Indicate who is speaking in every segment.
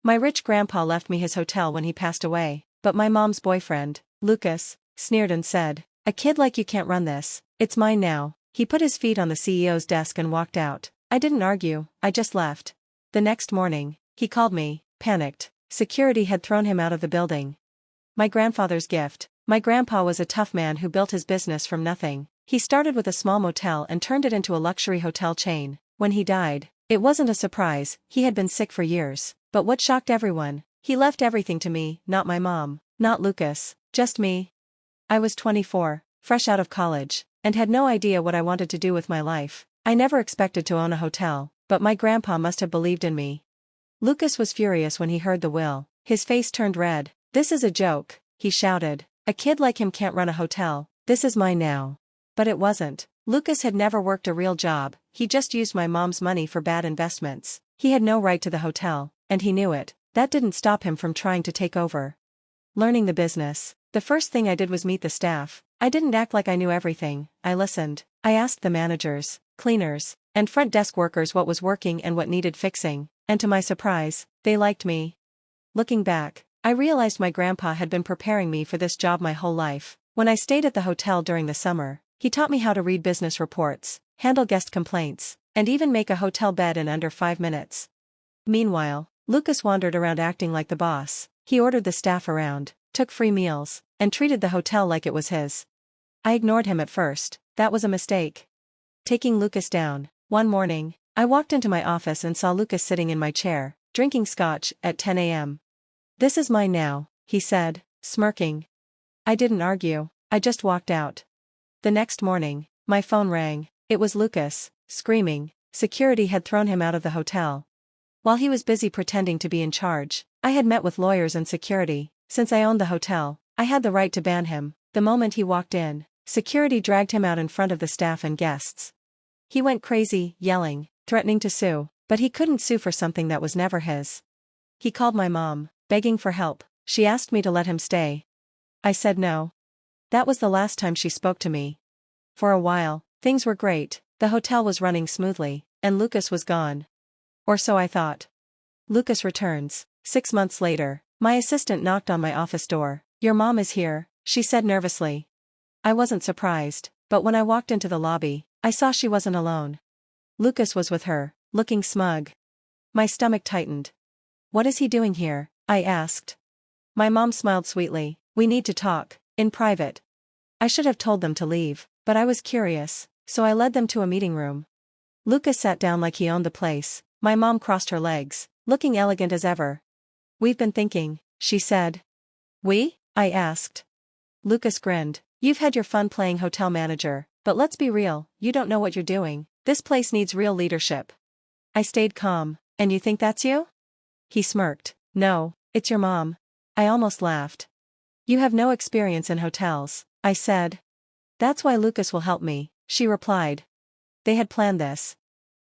Speaker 1: My rich grandpa left me his hotel when he passed away, but my mom's boyfriend, Lucas, sneered and said, "A kid like you can't run this, it's mine now." He put his feet on the CEO's desk and walked out. I didn't argue, I just left. The next morning, he called me, panicked. Security had thrown him out of the building. My grandfather's gift. My grandpa was a tough man who built his business from nothing. He started with a small motel and turned it into a luxury hotel chain. When he died, it wasn't a surprise, he had been sick for years. But what shocked everyone, he left everything to me, not my mom, not Lucas, just me. I was 24, fresh out of college, and had no idea what I wanted to do with my life. I never expected to own a hotel, but my grandpa must have believed in me. Lucas was furious when he heard the will. His face turned red. "This is a joke," he shouted. "A kid like him can't run a hotel, this is mine now." But it wasn't. Lucas had never worked a real job, he just used my mom's money for bad investments. He had no right to the hotel, and he knew it. That didn't stop him from trying to take over. Learning the business. The first thing I did was meet the staff. I didn't act like I knew everything, I listened. I asked the managers, cleaners, and front desk workers what was working and what needed fixing, and to my surprise, they liked me. Looking back, I realized my grandpa had been preparing me for this job my whole life. When I stayed at the hotel during the summer, he taught me how to read business reports, handle guest complaints, and even make a hotel bed in under 5 minutes. Meanwhile, Lucas wandered around acting like the boss. He ordered the staff around, took free meals, and treated the hotel like it was his. I ignored him at first, that was a mistake. Taking Lucas down, one morning, I walked into my office and saw Lucas sitting in my chair, drinking scotch, at 10 a.m. "This is mine now," he said, smirking. I didn't argue, I just walked out. The next morning, my phone rang. It was Lucas, screaming. Security had thrown him out of the hotel. While he was busy pretending to be in charge, I had met with lawyers and security. Since I owned the hotel, I had the right to ban him. The moment he walked in, security dragged him out in front of the staff and guests. He went crazy, yelling, threatening to sue, but he couldn't sue for something that was never his. He called my mom, begging for help. She asked me to let him stay. I said no. That was the last time she spoke to me. For a while, things were great, the hotel was running smoothly, and Lucas was gone. Or so I thought. Lucas returns. 6 months later, my assistant knocked on my office door. "Your mom is here," she said nervously. I wasn't surprised, but when I walked into the lobby, I saw she wasn't alone. Lucas was with her, looking smug. My stomach tightened. "What is he doing here?" I asked. My mom smiled sweetly. "We need to talk, in private." I should have told them to leave, but I was curious, so I led them to a meeting room. Lucas sat down like he owned the place. My mom crossed her legs, looking elegant as ever. "We've been thinking," she said. "We?" I asked. Lucas grinned. "You've had your fun playing hotel manager, but let's be real, you don't know what you're doing. This place needs real leadership." I stayed calm. "And you think that's you?" He smirked. "No, it's your mom." I almost laughed. "You have no experience in hotels," I said. "That's why Lucas will help me," she replied. They had planned this.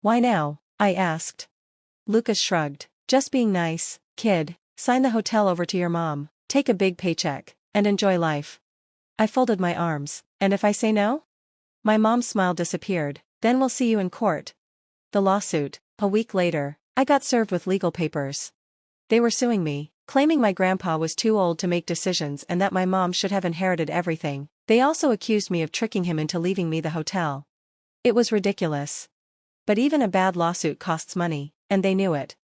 Speaker 1: "Why now?" I asked. Lucas shrugged. "Just being nice, kid, sign the hotel over to your mom, take a big paycheck, and enjoy life." I folded my arms. "And if I say no?" My mom's smile disappeared. "Then we'll see you in court." The lawsuit. A week later, I got served with legal papers. They were suing me, claiming my grandpa was too old to make decisions and that my mom should have inherited everything. They also accused me of tricking him into leaving me the hotel. It was ridiculous. But even a bad lawsuit costs money, and they knew it.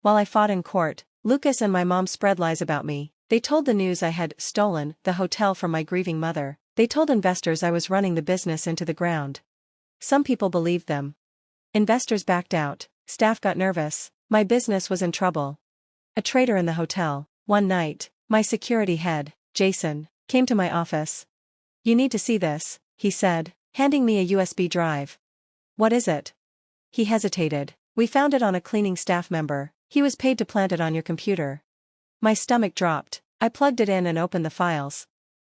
Speaker 1: While I fought in court, Lucas and my mom spread lies about me. They told the news I had stolen the hotel from my grieving mother. They told investors I was running the business into the ground. Some people believed them. Investors backed out, staff got nervous, my business was in trouble. A traitor in the hotel. One night, my security head, Jason, came to my office. "You need to see this," he said, handing me a USB drive. "What is it?" He hesitated. "We found it on a cleaning staff member. He was paid to plant it on your computer." My stomach dropped. I plugged it in and opened the files.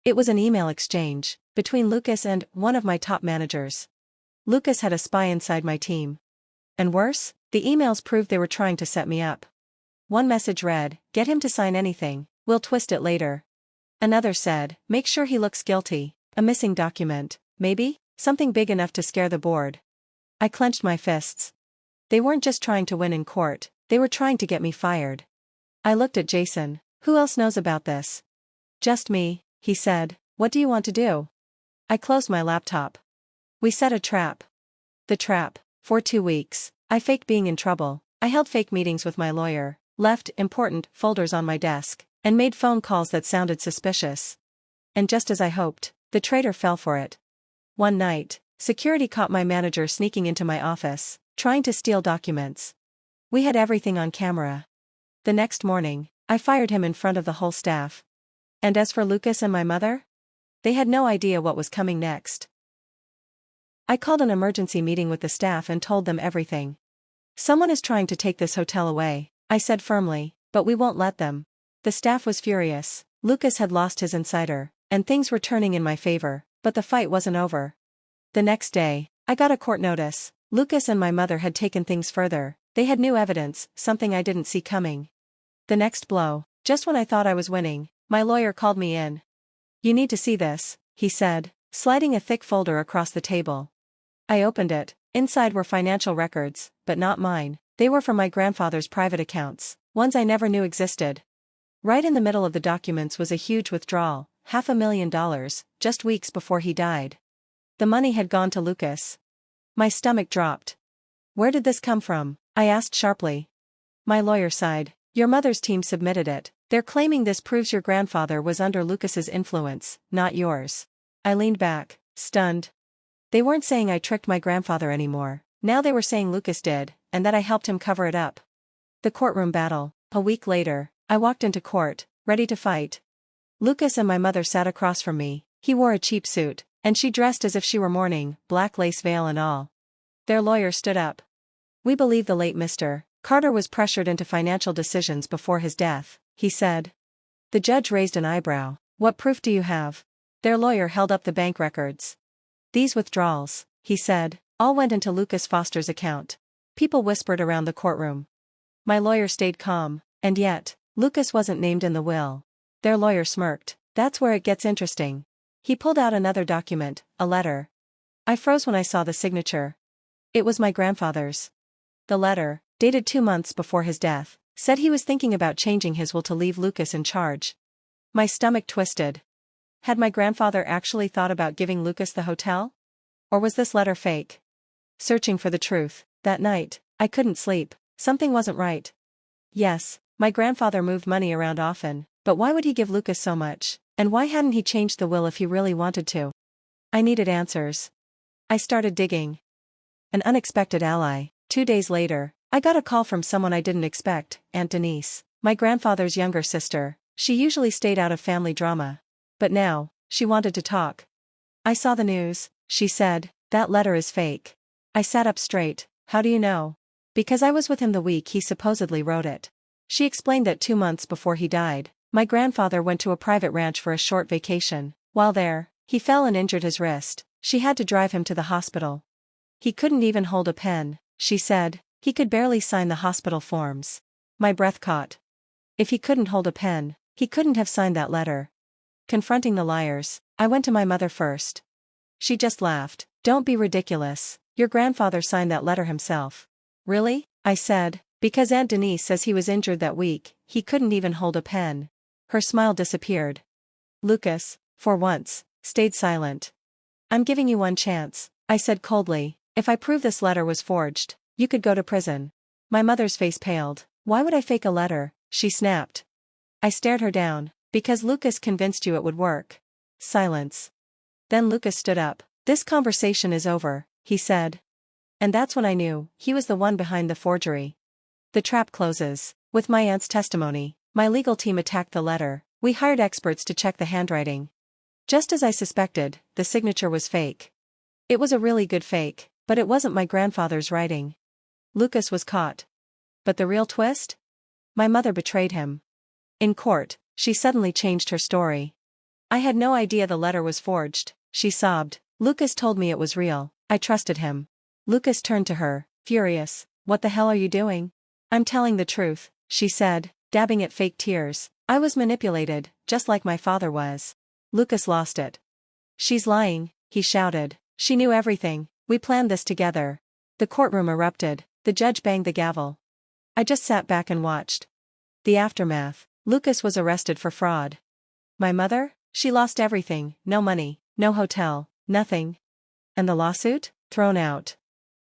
Speaker 1: It was an email exchange between Lucas and one of my top managers. Lucas had a spy inside my team. And worse, the emails proved they were trying to set me up. One message read, "Get him to sign anything, we'll twist it later." Another said, "Make sure he looks guilty." A missing document, maybe? Something big enough to scare the board. I clenched my fists. They weren't just trying to win in court, they were trying to get me fired. I looked at Jason. Who else knows about this? Just me, he said. What do you want to do? I closed my laptop. We set a trap. The trap. For 2 weeks, I faked being in trouble. I held fake meetings with my lawyer, left important folders on my desk, and made phone calls that sounded suspicious. And just as I hoped, the traitor fell for it. One night, security caught my manager sneaking into my office, trying to steal documents. We had everything on camera. The next morning, I fired him in front of the whole staff. And as for Lucas and my mother? They had no idea what was coming next. I called an emergency meeting with the staff and told them everything. Someone is trying to take this hotel away, I said firmly, but we won't let them. The staff was furious. Lucas had lost his insider, and things were turning in my favor, but the fight wasn't over. The next day, I got a court notice. Lucas and my mother had taken things further. They had new evidence, something I didn't see coming. The next blow, just when I thought I was winning, my lawyer called me in. You need to see this, he said, sliding a thick folder across the table. I opened it. Inside were financial records, but not mine. They were from my grandfather's private accounts, ones I never knew existed. Right in the middle of the documents was a huge withdrawal, $500,000, just weeks before he died. The money had gone to Lucas. My stomach dropped. Where did this come from? I asked sharply. My lawyer sighed. Your mother's team submitted it. They're claiming this proves your grandfather was under Lucas's influence, not yours. I leaned back, stunned. They weren't saying I tricked my grandfather anymore. Now they were saying Lucas did, and that I helped him cover it up. The courtroom battle. A week later, I walked into court, ready to fight. Lucas and my mother sat across from me. He wore a cheap suit, and she dressed as if she were mourning, black lace veil and all. Their lawyer stood up. We believe the late Mr. Carter was pressured into financial decisions before his death, he said. The judge raised an eyebrow. What proof do you have? Their lawyer held up the bank records. These withdrawals, he said, all went into Lucas Foster's account. People whispered around the courtroom. My lawyer stayed calm, and yet, Lucas wasn't named in the will. Their lawyer smirked. That's where it gets interesting. He pulled out another document, a letter. I froze when I saw the signature. It was my grandfather's. The letter, dated 2 months before his death, said he was thinking about changing his will to leave Lucas in charge. My stomach twisted. Had my grandfather actually thought about giving Lucas the hotel? Or was this letter fake? Searching for the truth, that night, I couldn't sleep. Something wasn't right. Yes, my grandfather moved money around often, but why would he give Lucas so much? And why hadn't he changed the will if he really wanted to? I needed answers. I started digging. An unexpected ally. 2 days later, I got a call from someone I didn't expect, Aunt Denise, my grandfather's younger sister. She usually stayed out of family drama. But now, she wanted to talk. I saw the news, she said. That letter is fake. I sat up straight. How do you know? Because I was with him the week he supposedly wrote it. She explained that 2 months before he died, my grandfather went to a private ranch for a short vacation. While there, he fell and injured his wrist. She had to drive him to the hospital. He couldn't even hold a pen, she said. He could barely sign the hospital forms. My breath caught. If he couldn't hold a pen, he couldn't have signed that letter. Confronting the liars, I went to my mother first. She just laughed. Don't be ridiculous. Your grandfather signed that letter himself. Really? I said. Because Aunt Denise says he was injured that week, he couldn't even hold a pen. Her smile disappeared. Lucas, for once, stayed silent. I'm giving you one chance, I said coldly. If I prove this letter was forged, you could go to prison. My mother's face paled. Why would I fake a letter? She snapped. I stared her down. Because Lucas convinced you it would work. Silence. Then Lucas stood up. This conversation is over, he said. And that's when I knew he was the one behind the forgery. The trap closes. With my aunt's testimony, my legal team attacked the letter. We hired experts to check the handwriting. Just as I suspected, the signature was fake. It was a really good fake, but it wasn't my grandfather's writing. Lucas was caught. But the real twist? My mother betrayed him. In court, she suddenly changed her story. I had no idea the letter was forged, she sobbed. Lucas told me it was real. I trusted him. Lucas turned to her, furious. What the hell are you doing? I'm telling the truth, she said, dabbing at fake tears. I was manipulated, just like my father was. Lucas lost it. She's lying, he shouted. She knew everything. We planned this together. The courtroom erupted. The judge banged the gavel. I just sat back and watched. The aftermath. Lucas was arrested for fraud. My mother? She lost everything, no money, no hotel, nothing. And the lawsuit? Thrown out.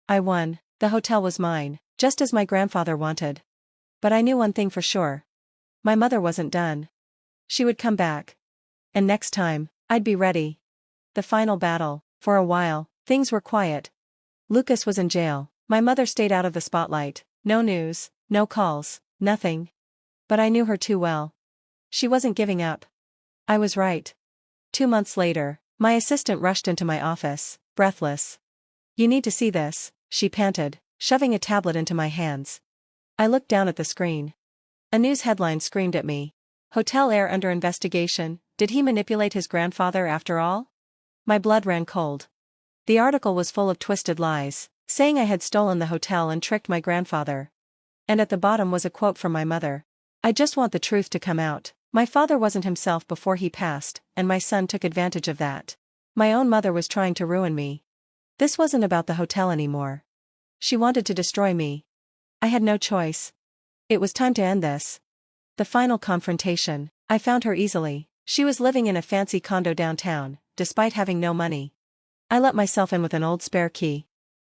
Speaker 1: I won. The hotel was mine, just as my grandfather wanted. But I knew one thing for sure. My mother wasn't done. She would come back. And next time, I'd be ready. The final battle. For a while, things were quiet. Lucas was in jail. My mother stayed out of the spotlight. No news, no calls, nothing. But I knew her too well. She wasn't giving up. I was right. 2 months later, my assistant rushed into my office, breathless. "You need to see this," she panted, shoving a tablet into my hands. I looked down at the screen. A news headline screamed at me. "Hotel heir under investigation, did he manipulate his grandfather after all?" My blood ran cold. The article was full of twisted lies, saying I had stolen the hotel and tricked my grandfather. And at the bottom was a quote from my mother. "I just want the truth to come out. My father wasn't himself before he passed, and my son took advantage of that. My own mother was trying to ruin me. This wasn't about the hotel anymore. She wanted to destroy me. I had no choice. It was time to end this." The final confrontation. I found her easily. She was living in a fancy condo downtown, despite having no money. I let myself in with an old spare key.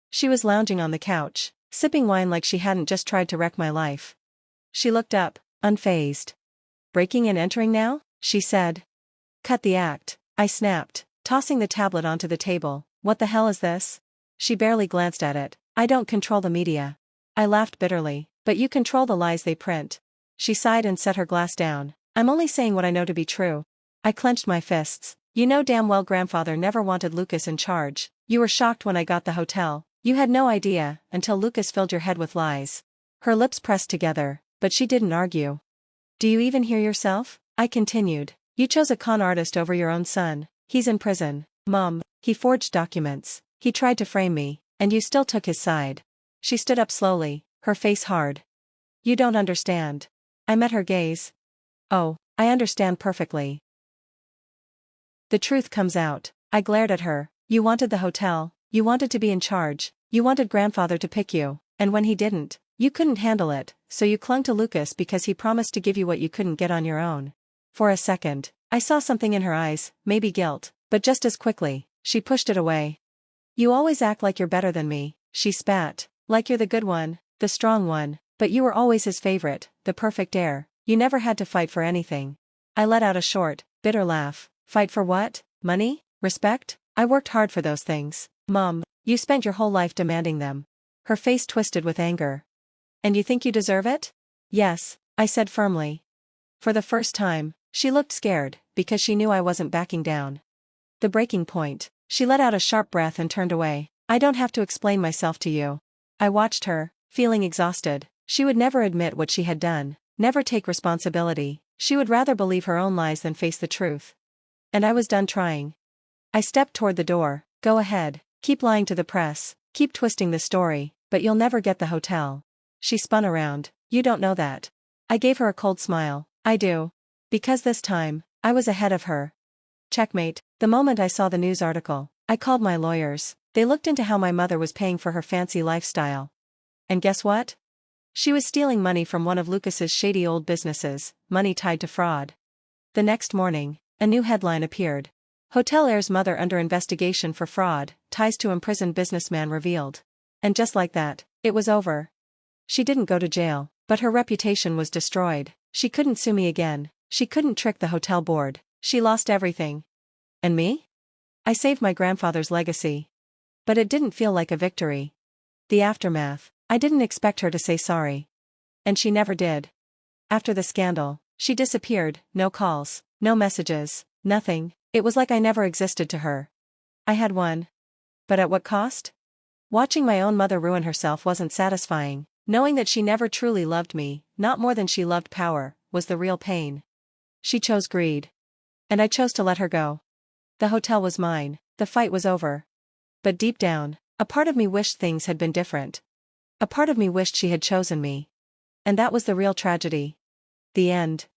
Speaker 1: She was lounging on the couch, sipping wine like she hadn't just tried to wreck my life. She looked up, unfazed. "Breaking and entering now?" she said. "Cut the act," I snapped, tossing the tablet onto the table. "What the hell is this?" She barely glanced at it. "I don't control the media." I laughed bitterly. "But you control the lies they print." She sighed and set her glass down. "I'm only saying what I know to be true." I clenched my fists. "You know damn well grandfather never wanted Lucas in charge. You were shocked when I got the hotel. You had no idea, until Lucas filled your head with lies." Her lips pressed together, but she didn't argue. "Do you even hear yourself?" I continued. "You chose a con artist over your own son. He's in prison, Mom. He forged documents. He tried to frame me, and you still took his side." She stood up slowly, her face hard. "You don't understand." I met her gaze. "Oh, I understand perfectly." The truth comes out. I glared at her. "You wanted the hotel, you wanted to be in charge, you wanted grandfather to pick you, and when he didn't, you couldn't handle it, so you clung to Lucas because he promised to give you what you couldn't get on your own." For a second, I saw something in her eyes, maybe guilt, but just as quickly, she pushed it away. "You always act like you're better than me," she spat, "like you're the good one, the strong one, but you were always his favorite, the perfect heir. You never had to fight for anything." I let out a short, bitter laugh. "Fight for what? Money? Respect? I worked hard for those things, Mom. You spent your whole life demanding them." Her face twisted with anger. "And you think you deserve it?" "Yes," I said firmly. For the first time, she looked scared, because she knew I wasn't backing down. The breaking point. She let out a sharp breath and turned away. "I don't have to explain myself to you." I watched her, feeling exhausted. She would never admit what she had done, never take responsibility. She would rather believe her own lies than face the truth. And I was done trying. I stepped toward the door. "Go ahead, keep lying to the press, keep twisting the story, but you'll never get the hotel." She spun around. "You don't know that." I gave her a cold smile. "I do. Because this time, I was ahead of her." Checkmate. The moment I saw the news article, I called my lawyers. They looked into how my mother was paying for her fancy lifestyle. And guess what? She was stealing money from one of Lucas's shady old businesses, money tied to fraud. The next morning, a new headline appeared. "Hotel heir's mother under investigation for fraud, ties to imprisoned businessman revealed." And just like that, it was over. She didn't go to jail, but her reputation was destroyed. She couldn't sue me again. She couldn't trick the hotel board. She lost everything. And me? I saved my grandfather's legacy. But it didn't feel like a victory. The aftermath. I didn't expect her to say sorry. And she never did. After the scandal, she disappeared, no calls, no messages, nothing. It was like I never existed to her. I had won. But at what cost? Watching my own mother ruin herself wasn't satisfying. Knowing that she never truly loved me, not more than she loved power, was the real pain. She chose greed. And I chose to let her go. The hotel was mine, the fight was over. But deep down, a part of me wished things had been different. A part of me wished she had chosen me. And that was the real tragedy. The end.